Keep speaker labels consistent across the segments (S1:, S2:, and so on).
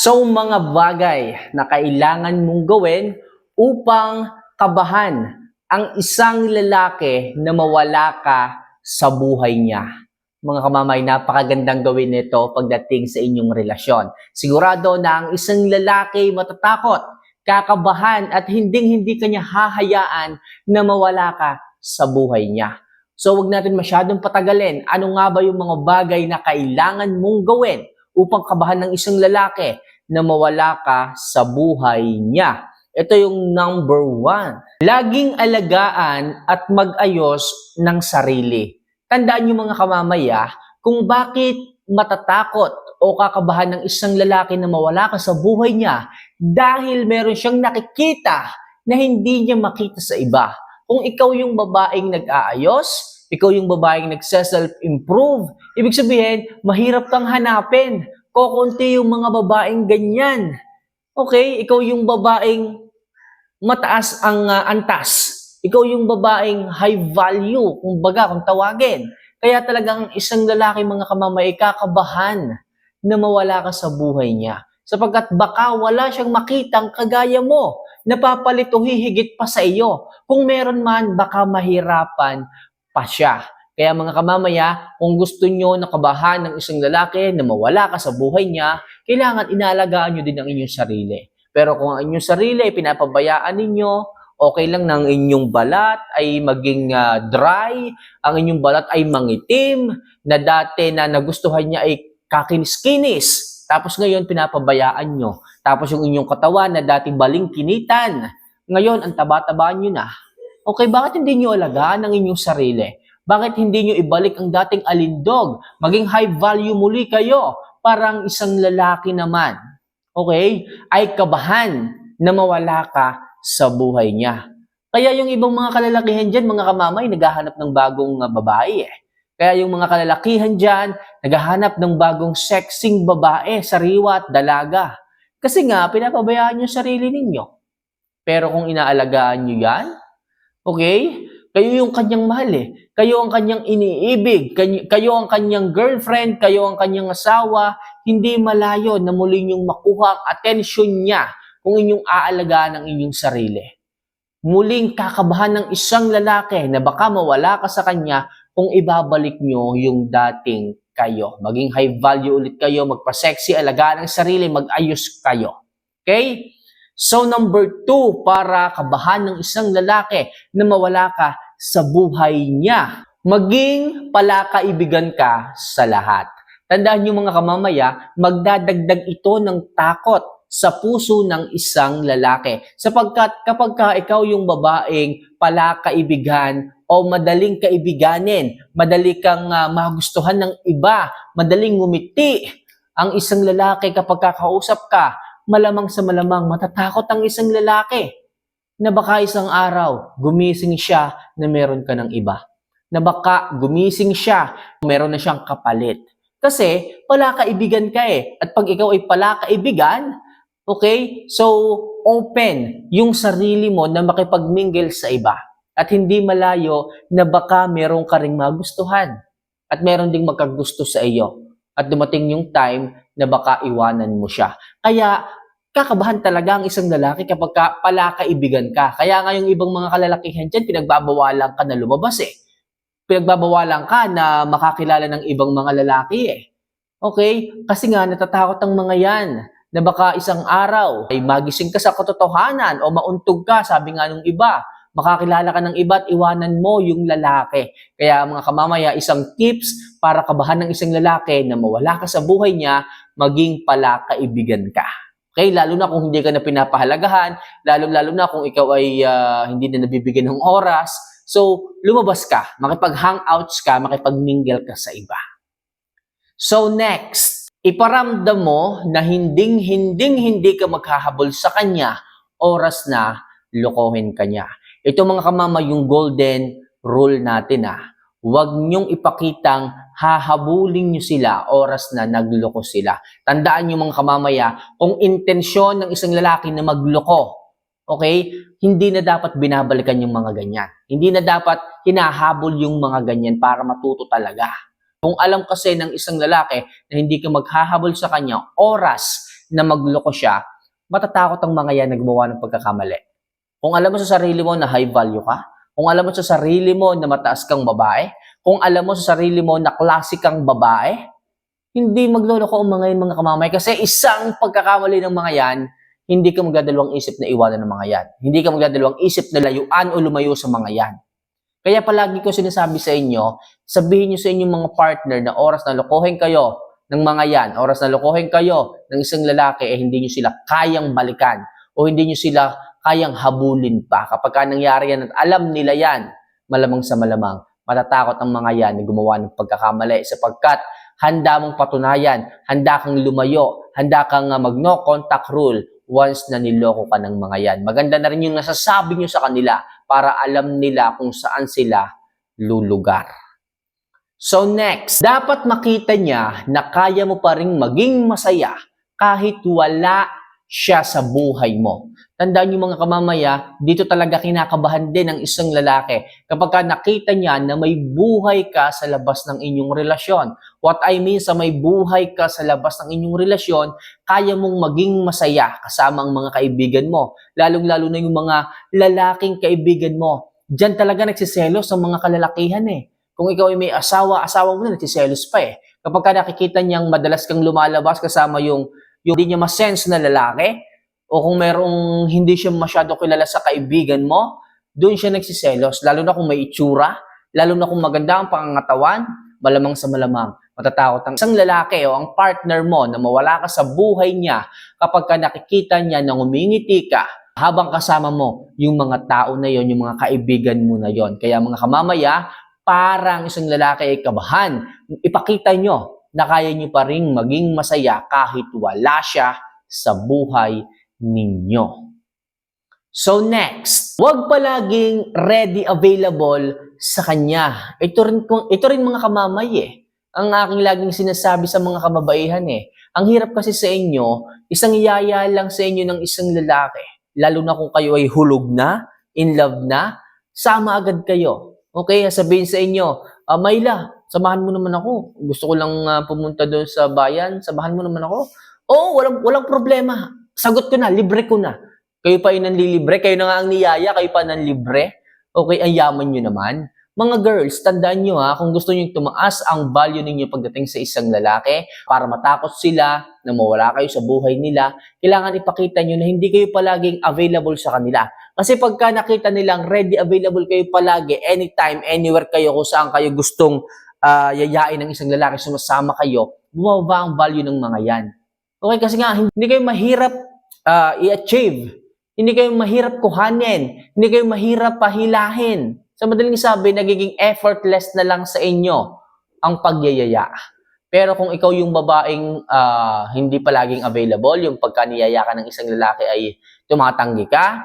S1: So, mga bagay na kailangan mong gawin upang kabahan ang isang lalaki na mawala ka sa buhay niya. Mga kamamay, napakagandang gawin nito pagdating sa inyong relasyon. Sigurado na ang isang lalaki matatakot, kakabahan at hinding-hindi kanya hahayaan na mawala ka sa buhay niya. So, wag natin masyadong patagalin. Ano nga ba yung mga bagay na kailangan mong gawin upang kabahan ng isang lalaki na mawala ka sa buhay niya? Ito yung number 1. Laging alagaan at mag-ayos ng sarili. Tandaan niyo mga kamamaya, kung bakit matatakot o kakabahan ng isang lalaki na mawala ka sa buhay niya dahil meron siyang nakikita na hindi niya makita sa iba. Kung ikaw yung babaeng nag-aayos, ikaw yung babaeng nagse-self-improve, ibig sabihin, mahirap kang hanapin. Kokonti yung mga babaeng ganyan. Okay? Ikaw yung babaeng mataas ang antas. Ikaw yung babaeng high value, kumbaga, kung tawagin. Kaya talagang isang lalaki, mga kamamay, kakabahan na mawala ka sa buhay niya. Sapagkat baka wala siyang makitang kagaya mo, napapalit o hihigit pa sa iyo. Kung meron man, baka mahirapan pa siya. Kaya mga kamamaya, kung gusto nyo nakabahan ng isang lalaki na mawala ka sa buhay niya, kailangan inaalagaan nyo din ang inyong sarili. Pero kung ang inyong sarili ay pinapabayaan ninyo, okay lang na ang inyong balat ay maging dry, ang inyong balat ay mangitim, na dati na nagustuhan niya ay kakinis-kinis, tapos ngayon pinapabayaan nyo. Tapos yung inyong katawan na dati baling-kinitan, ngayon ang taba-taba nyo na. Okay, bakit hindi nyo alagaan ang inyong sarili? Bakit hindi nyo ibalik ang dating alindog? Maging high value muli kayo, parang isang lalaki naman. Okay? Ay kabahan na mawala ka sa buhay niya. Kaya yung ibang mga kalalakihan dyan, mga kamamay, naghahanap ng bagong babae. Kaya yung mga kalalakihan dyan, naghahanap ng bagong sexing babae, sariwa at dalaga. Kasi nga, pinapabayaan nyo sarili ninyo. Pero kung inaalagaan nyo yan, okay, kayo yung kanyang mahal Kayo ang kanyang iniibig, kayo ang kanyang girlfriend, kayo ang kanyang asawa, hindi malayo na muli niyong makuha ang atensyon niya kung inyong aalagaan ang inyong sarili. Muling kakabahan ng isang lalaki na baka mawala ka sa kanya kung ibabalik niyo yung dating kayo. Maging high value ulit kayo, magpa-sexy, alagaan ang sarili, mag-ayos kayo. Okay? So number 2, para kabahan ng isang lalaki na mawala ka sa buhay niya, maging palakaibigan ka sa lahat. Tandaan niyo mga kamamaya, magdadagdag ito ng takot sa puso ng isang lalaki. Sapagkat kapag ikaw yung babaeng palakaibigan o madaling kaibiganin, madali kang magustuhan ng iba, madaling ngumiti ang isang lalaki kapag kakausap ka, malamang sa malamang matatakot ang isang lalaki na baka isang araw gumising siya na meron ka ng iba. Na baka gumising siya, meron na siyang kapalit. Kasi palakaibigan ka At pag ikaw ay palakaibigan, okay, so open yung sarili mo na makipagmingle sa iba. At hindi malayo na baka meron ka ring magustuhan. At meron ding magkagusto sa iyo. At dumating yung time na baka iwanan mo siya. Kaya kakabahan talaga ang isang lalaki kapag palakaibigan ka. Kaya nga yung ibang mga kalalakihan dyan, pinagbabawalan ka na lumabas Pinagbabawalan ka na makakilala ng ibang mga lalaki Okay? Kasi nga natatakot ang mga yan na baka isang araw ay magising ka sa katotohanan o mauntog ka, sabi nga nung iba, makakilala ka ng iba at iwanan mo yung lalaki. Kaya mga kamamaya, isang tips para kabahan ng isang lalaki na mawala ka sa buhay niya, maging palakaibigan ka. Okay, lalo na kung hindi ka na pinapahalagahan, lalo na kung ikaw ay hindi na nabibigyan ng oras. So, lumabas ka, makipag-hangouts ka, makipag-mingle ka sa iba. So, next, iparamdam mo na hindi ka maghahabol sa kanya, oras na lokohin ka niya. Ito mga kamama, yung golden rule natin Huwag niyong ipakitang hahabulin niyo sila oras na nagloko sila. Tandaan niyo mga kamamaya, kung intensyon ng isang lalaki na magloko, okay, hindi na dapat binabalikan yung mga ganyan. Hindi na dapat hinahabol yung mga ganyan para matuto talaga. Kung alam kasi ng isang lalaki na hindi ka maghahabol sa kanya, oras na magloko siya, matatakot ang mga yan na gumawa ng pagkakamali. Kung alam mo sa sarili mo na high value ka, kung alam mo sa sarili mo na mataas kang babae, kung alam mo sa sarili mo na klase kang babae, hindi magloloko ang mga yan, mga kamamay. Kasi isang pagkakamali ng mga yan, hindi ka magdadalawang isip na iwanan ng mga yan. Hindi ka magdadalawang isip na layuan o lumayo sa mga yan. Kaya palagi ko sinasabi sa inyo, sabihin nyo sa inyong mga partner na oras na lokohin kayo ng mga yan, oras na lokohin kayo ng isang lalaki, hindi nyo sila kayang balikan o hindi nyo sila kayang habulin pa. Kapag ka nangyari yan at alam nila yan, malamang sa malamang, matatakot ang mga yan na gumawa ng pagkakamali sapagkat handa mong patunayan, handa kang lumayo, handa kang mag-no contact rule once na niloko ka ng mga yan. Maganda na rin yung nasasabi nyo sa kanila para alam nila kung saan sila lulugar. So next, dapat makita niya na kaya mo pa rin maging masaya kahit wala siya sa buhay mo. Tandaan niyo mga kamamaya, dito talaga kinakabahan din ang isang lalaki kapag ka nakita niya na may buhay ka sa labas ng inyong relasyon. What I mean sa may buhay ka sa labas ng inyong relasyon, kaya mong maging masaya kasama ang mga kaibigan mo. Lalong-lalo na yung mga lalaking kaibigan mo. Diyan talaga nagsiselos ang mga kalalakihan eh. Kung ikaw ay may asawa mo na nagsiselos pa eh. Kapag ka nakikita niyang madalas kang lumalabas kasama yung hindi niya masense na lalaki, o kung merong hindi siya masyado kilala sa kaibigan mo, doon siya nagsiselos. Lalo na kung may itsura, lalo na kung maganda ang pangangatawan, malamang sa malamang, matatakot ang isang lalaki o ang partner mo na mawala ka sa buhay niya kapag ka nakikita niya na ngumingiti ka habang kasama mo yung mga tao na yon, yung mga kaibigan mo na yon. Kaya mga kamamaya, parang isang lalaki ay kabahan. Ipakita nyo na kaya nyo pa rin maging masaya kahit wala siya sa buhay ninyo. So next, huwag palaging ready available sa kanya. Ito rin mga kamamay eh. Ang aking laging sinasabi sa mga kababaihan eh. Ang hirap kasi sa inyo, isang yaya lang sa inyo ng isang lalaki. Lalo na kung kayo ay hulog na, in love na, sama agad kayo. Okay, sabihin sa inyo, Mayla, samahan mo naman ako. Gusto ko lang pumunta doon sa bayan, samahan mo naman ako. Oo, walang problema. Sagot ko na, libre ko na. Kayo pa yung nanlilibre, kayo na nga ang niyaya, kayo pa nanlibre. Okay, ang yaman nyo naman. Mga girls, tandaan nyo kung gusto nyo tumaas ang value ninyo pagdating sa isang lalaki, para matakot sila na mawala kayo sa buhay nila, kailangan ipakita nyo na hindi kayo palaging available sa kanila. Kasi pagka nakita nilang ready available kayo palagi, anytime, anywhere kayo, kung saan kayo gustong yayain ng isang lalaki, sumasama kayo, bumaba ang value ng mga yan. Okay, kasi nga, hindi kayo mahirap i-achieve. Hindi kayo mahirap kuhanin. Hindi kayo mahirap pahilahin. Sa madaling sabi, nagiging effortless na lang sa inyo ang pagyayaya. Pero kung ikaw yung babaeng hindi palaging available, yung pagka niyaya ka ng isang lalaki ay tumatanggi ka,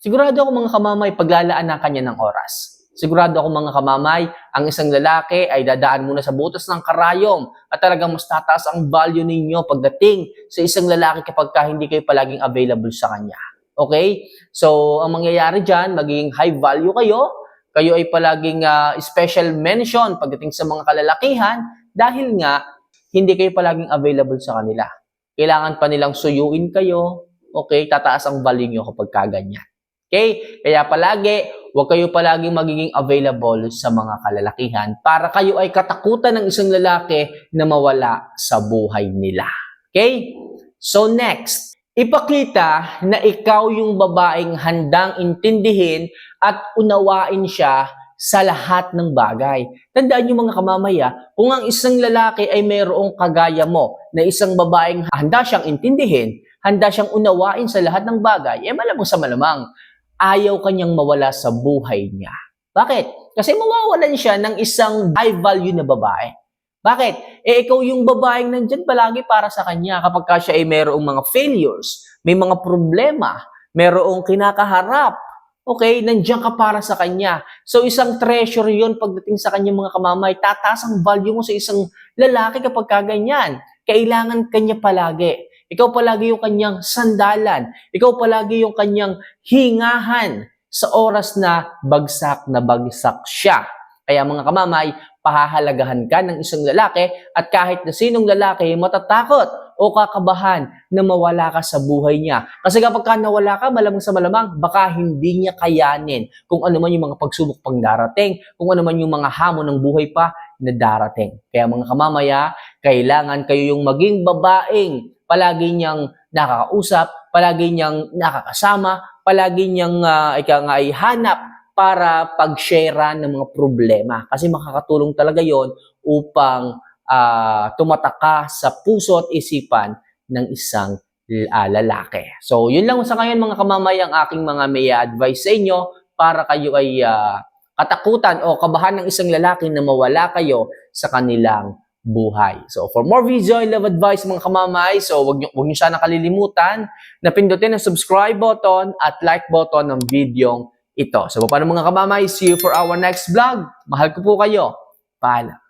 S1: sigurado ako mga kamamay, paglalaan na kanya ng oras. Sigurado ako mga kamamay, ang isang lalaki ay dadaan muna sa butas ng karayom at talagang mas tataas ang value ninyo pagdating sa isang lalaki kapag hindi kayo palaging available sa kanya. Okay? So, ang mangyayari dyan, magiging high value kayo. Kayo ay palaging special mention pagdating sa mga kalalakihan dahil nga, hindi kayo palaging available sa kanila. Kailangan pa nilang suyuin kayo. Okay? Tataas ang value nyo kapag kaganyan. Okay? Kaya palagi, huwag kayo palaging magiging available sa mga kalalakihan para kayo ay katakutan ng isang lalaki na mawala sa buhay nila. Okay? So next, ipakita na ikaw yung babaeng handang intindihin at unawain siya sa lahat ng bagay. Tandaan niyo mga kamamaya, kung ang isang lalaki ay mayroong kagaya mo na isang babaeng handa siyang intindihin, handa siyang unawain sa lahat ng bagay, malamang sa malamang, ayaw kanyang mawala sa buhay niya. Bakit? Kasi mawawalan siya ng isang high value na babae. Bakit? Ikaw yung babaeng nandyan palagi para sa kanya kapag siya ay mayroong mga failures, may mga problema, mayroong kinakaharap, okay, nandiyan ka para sa kanya. So isang treasure yun pagdating sa kanya mga kamamay, tataas ang value mo sa isang lalaki kapag kaganyan. Kailangan kanya palagi. Ikaw palagi yung kanyang sandalan. Ikaw palagi yung kanyang hingahan sa oras na bagsak siya. Kaya mga kamamay, pahahalagahan ka ng isang lalaki at kahit na sinong lalaki matatakot o kakabahan na mawala ka sa buhay niya. Kasi kapag ka nawala ka, malamang sa malamang, baka hindi niya kayanin kung ano man yung mga pagsubok pang darating, kung ano man yung mga hamon ng buhay pa na darating. Kaya mga kamamaya, kailangan kayo yung maging babaeng palagi niyang nakakausap, palagi niyang nakakasama, palagi niyang ika nga ay hanap para pag-share ng mga problema. Kasi makakatulong talaga yon upang tumatak ka sa puso at isipan ng isang lalaki. So, yun lang sa ngayon mga kamamay ang aking mga may advice sa inyo para kayo ay katakutan o kabahan ng isang lalaki na mawala kayo sa kanilang buhay. So, for more video and love advice mga kamamay, so wag niyo sana kalilimutan na pindutin ang subscribe button at like button ng video ito. So, paano mga kamamay? See you for our next vlog. Mahal ko po kayo. Paalam.